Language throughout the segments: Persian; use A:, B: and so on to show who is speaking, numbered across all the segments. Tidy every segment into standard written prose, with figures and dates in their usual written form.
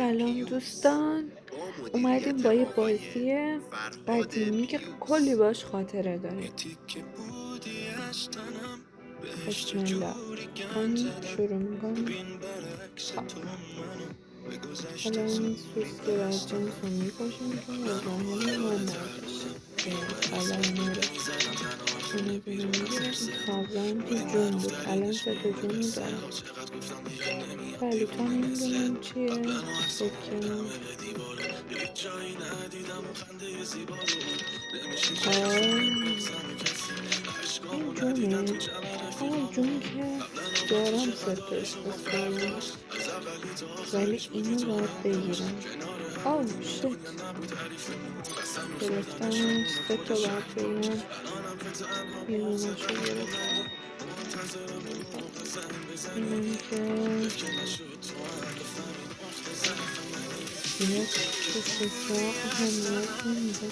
A: سلام دوستان، اومدیم با یه بازی قدیمی که کلی باش خاطره داریم. بسم الله. همین شروع میکنیم. حالا این سوسکی بدجنس رو میکشیم که مزاحم من نشه. سلام میره دونه دونه میگیره. سبزم تو جون بود، الان 3 تا جون رو دارم. ولی تا نمیدونم چیه سکه. این جونه. جون که دارم 3 تاش بسپاریم، ولی اینو باید بگیرم. شت گرفتمش. 3 تا باید بگیرم. بیرونشو گرفتم. اینم که زیاد به سکه اهمیت نمیده.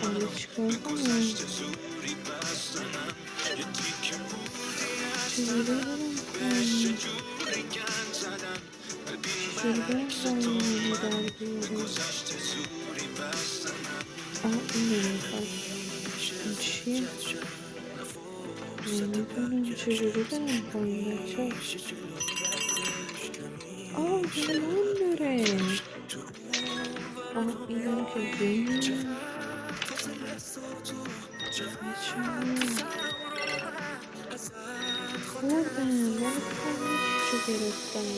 A: حالا چیکار کنم؟ چجوری برم پایین؟ چجوری برم پایین اینو در بیاره؟ اینو میخواد. این چیه؟ نمیدونم چجوری برم پایین بچه. زمان داره. اینم که جونه. بچه خوردم ولی فکرم یکیشو گرفتم.